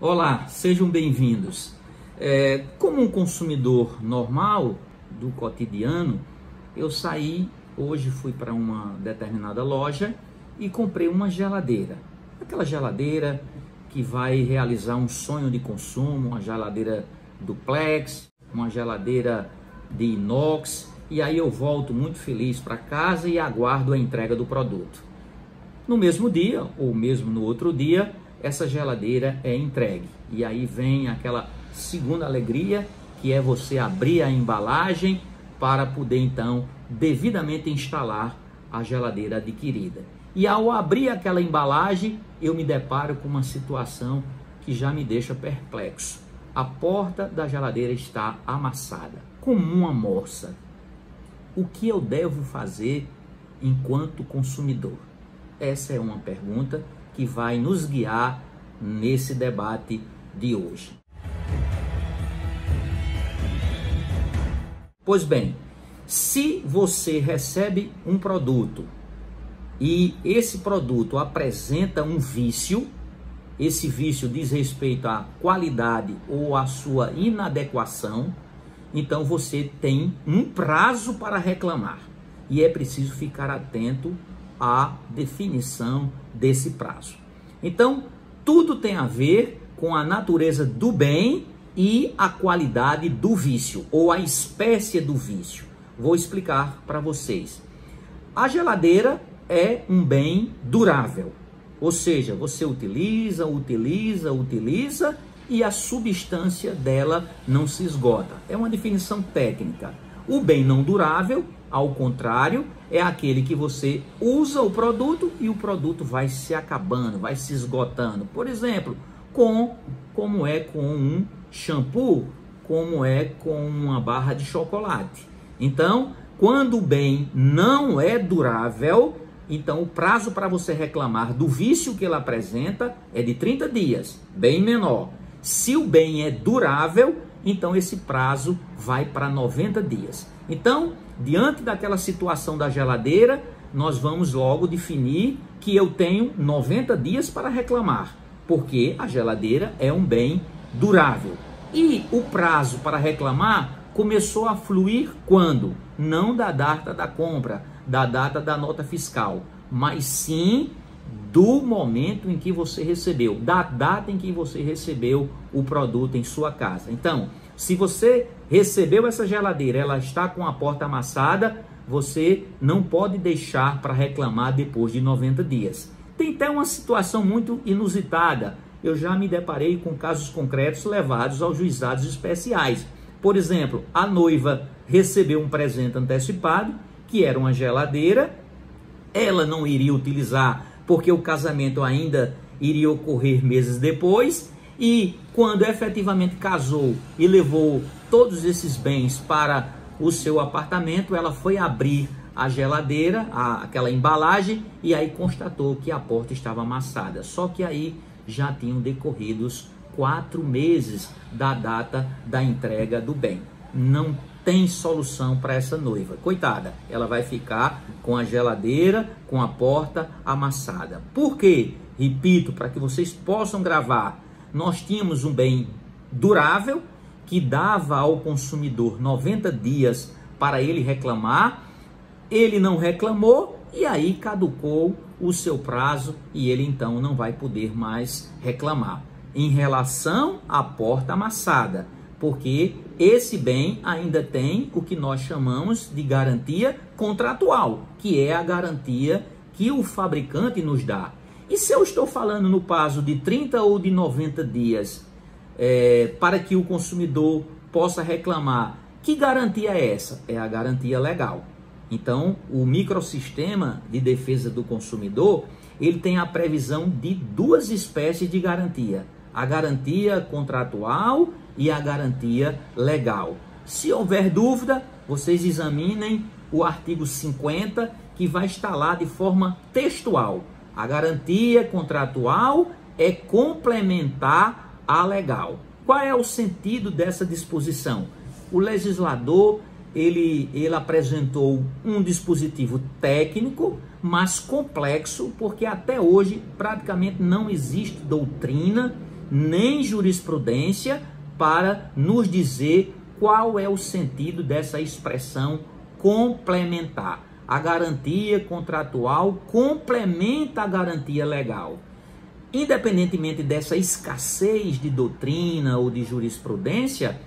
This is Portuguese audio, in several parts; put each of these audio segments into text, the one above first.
Olá, sejam bem-vindos. Como um consumidor normal do cotidiano, eu fui para uma determinada loja e comprei uma geladeira. Aquela geladeira que vai realizar um sonho de consumo, uma geladeira duplex, uma geladeira de inox, e aí eu volto muito feliz para casa e aguardo a entrega do produto. No mesmo dia, ou mesmo no outro dia, essa geladeira é entregue. E aí vem aquela segunda alegria, que é você abrir a embalagem para poder então devidamente instalar a geladeira adquirida. E ao abrir aquela embalagem, eu me deparo com uma situação que já me deixa perplexo. A porta da geladeira está amassada, como uma morsa. O que eu devo fazer enquanto consumidor? Essa é uma pergunta que vai nos guiar nesse debate de hoje. Pois bem, se você recebe um produto e esse produto apresenta um vício, esse vício diz respeito à qualidade ou à sua inadequação, então você tem um prazo para reclamar e é preciso ficar atento à definição desse prazo. Então, tudo tem a ver com a natureza do bem e a qualidade do vício, ou a espécie do vício. Vou explicar para vocês. A geladeira é um bem durável, ou seja, você utiliza e a substância dela não se esgota. É uma definição técnica. O bem não durável, ao contrário, é aquele que você usa o produto e o produto vai se acabando, vai se esgotando. Por exemplo, como é com um shampoo, como é com uma barra de chocolate. Então, quando o bem não é durável, então o prazo para você reclamar do vício que ele apresenta é de 30 dias, bem menor. Se o bem é durável, então esse prazo vai para 90 dias. Então, diante daquela situação da geladeira, nós vamos logo definir que eu tenho 90 dias para reclamar, porque a geladeira é um bem durável. E o prazo para reclamar começou a fluir quando? Não da data da compra, da data da nota fiscal, mas sim do momento em que você recebeu, da data em que você recebeu o produto em sua casa. Então, se você recebeu essa geladeira, ela está com a porta amassada, você não pode deixar para reclamar depois de 90 dias. Tem até uma situação muito inusitada. Eu já me deparei com casos concretos levados aos juizados especiais. Por exemplo, a noiva recebeu um presente antecipado, que era uma geladeira. Ela não iria utilizar porque o casamento ainda iria ocorrer meses depois. E quando efetivamente casou e levou todos esses bens para o seu apartamento, ela foi abrir a geladeira, aquela embalagem, e aí constatou que a porta estava amassada. Só que aí já tinham decorridos 4 meses da data da entrega do bem. Não tem solução para essa noiva. Coitada, ela vai ficar com a geladeira, com a porta amassada. Por quê? Repito, para que vocês possam gravar. Nós tínhamos um bem durável que dava ao consumidor 90 dias para ele reclamar. Ele não reclamou e aí caducou o seu prazo e ele então não vai poder mais reclamar em relação à porta amassada, porque esse bem ainda tem o que nós chamamos de garantia contratual, que é a garantia que o fabricante nos dá. E se eu estou falando no prazo de 30 ou de 90 dias para que o consumidor possa reclamar, que garantia é essa? É a garantia legal. Então, o microsistema de defesa do consumidor, ele tem a previsão de 2 espécies de garantia. A garantia contratual e a garantia legal. Se houver dúvida, vocês examinem o artigo 50, que vai estar lá de forma textual. A garantia contratual é complementar à legal. Qual é o sentido dessa disposição? O legislador ele apresentou um dispositivo técnico, mas complexo, porque até hoje praticamente não existe doutrina nem jurisprudência para nos dizer qual é o sentido dessa expressão complementar. A garantia contratual complementa a garantia legal. Independentemente dessa escassez de doutrina ou de jurisprudência,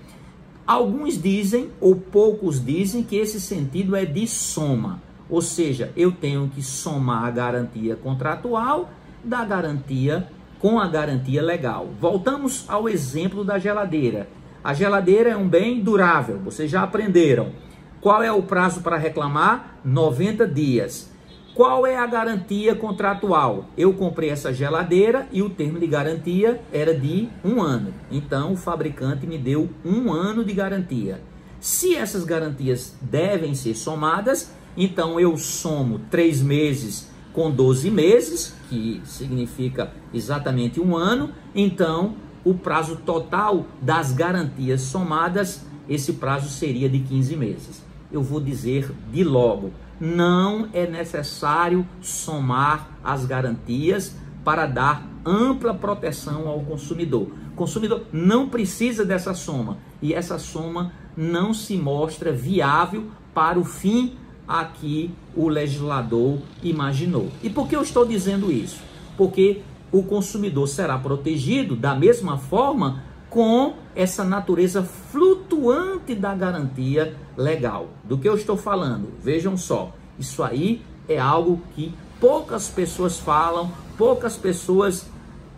alguns dizem, ou poucos dizem, que esse sentido é de soma. Ou seja, eu tenho que somar a garantia contratual da garantia com a garantia legal. Voltamos ao exemplo da geladeira. A geladeira é um bem durável, vocês já aprenderam. Qual é o prazo para reclamar? 90 dias. Qual é a garantia contratual? Eu comprei essa geladeira e o termo de garantia era de 1 ano. Então, o fabricante me deu 1 ano de garantia. Se essas garantias devem ser somadas, então eu somo 3 meses com 12 meses, que significa exatamente 1 ano. Então, o prazo total das garantias somadas, esse prazo seria de 15 meses. Eu vou dizer de logo, não é necessário somar as garantias para dar ampla proteção ao consumidor. O consumidor não precisa dessa soma e essa soma não se mostra viável para o fim a que o legislador imaginou. E por que eu estou dizendo isso? Porque o consumidor será protegido da mesma forma com essa natureza flutuante da garantia legal. Do que eu estou falando? Vejam só, isso aí é algo que poucas pessoas falam, poucas pessoas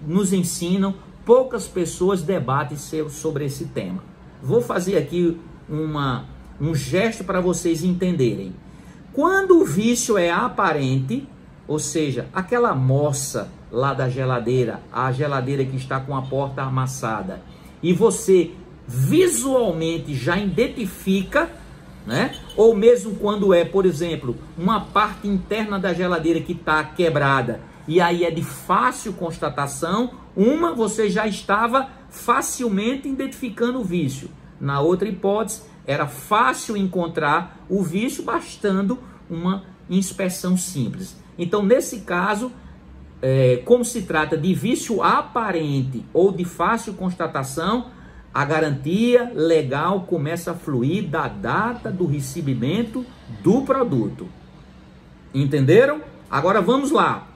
nos ensinam, poucas pessoas debatem sobre esse tema. Vou fazer aqui um gesto para vocês entenderem. Quando o vício é aparente, ou seja, aquela moça lá da geladeira, a geladeira que está com a porta amassada, e você visualmente já identifica, né? Ou mesmo quando é, por exemplo, uma parte interna da geladeira que está quebrada, e aí é de fácil constatação, você já estava facilmente identificando o vício. Na outra hipótese, era fácil encontrar o vício bastando uma inspeção simples. Então, nesse caso, como se trata de vício aparente ou de fácil constatação, a garantia legal começa a fluir da data do recebimento do produto. Entenderam? Agora vamos lá.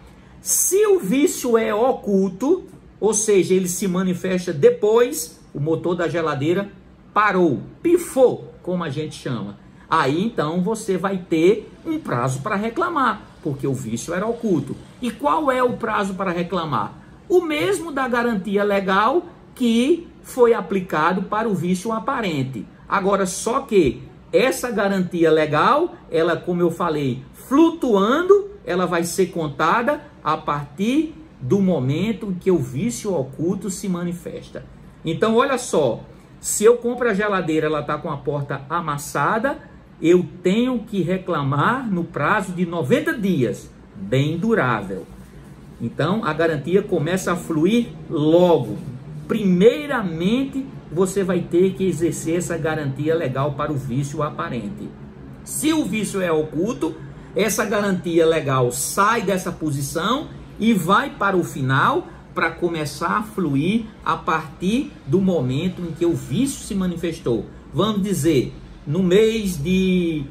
Se o vício é oculto, ou seja, ele se manifesta depois, o motor da geladeira parou, pifou, como a gente chama. Aí então você vai ter um prazo para reclamar, porque o vício era oculto. E qual é o prazo para reclamar? O mesmo da garantia legal que foi aplicado para o vício aparente. Agora, só que essa garantia legal, ela, como eu falei, flutuando, ela vai ser contada a partir do momento em que o vício oculto se manifesta. Então, olha só, se eu compro a geladeira, ela está com a porta amassada, eu tenho que reclamar no prazo de 90 dias, bem durável. Então, a garantia começa a fluir logo. Primeiramente, você vai ter que exercer essa garantia legal para o vício aparente. Se o vício é oculto, essa garantia legal sai dessa posição e vai para o final para começar a fluir a partir do momento em que o vício se manifestou. Vamos dizer, no mês de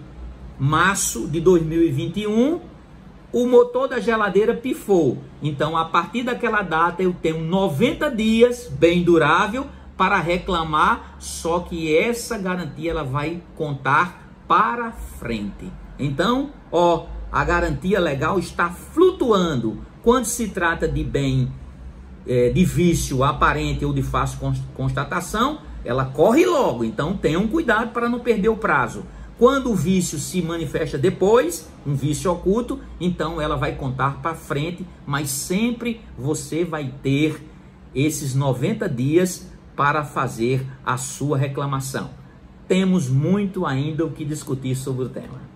março de 2021, o motor da geladeira pifou. Então, a partir daquela data, eu tenho 90 dias, bem durável, para reclamar, só que essa garantia ela vai contar para frente. Então, a garantia legal está flutuando. Quando se trata de bem de vício aparente ou de fácil constatação, ela corre logo. Então, tenham cuidado para não perder o prazo. Quando o vício se manifesta depois, um vício oculto, então ela vai contar para frente, mas sempre você vai ter esses 90 dias para fazer a sua reclamação. Temos muito ainda o que discutir sobre o tema.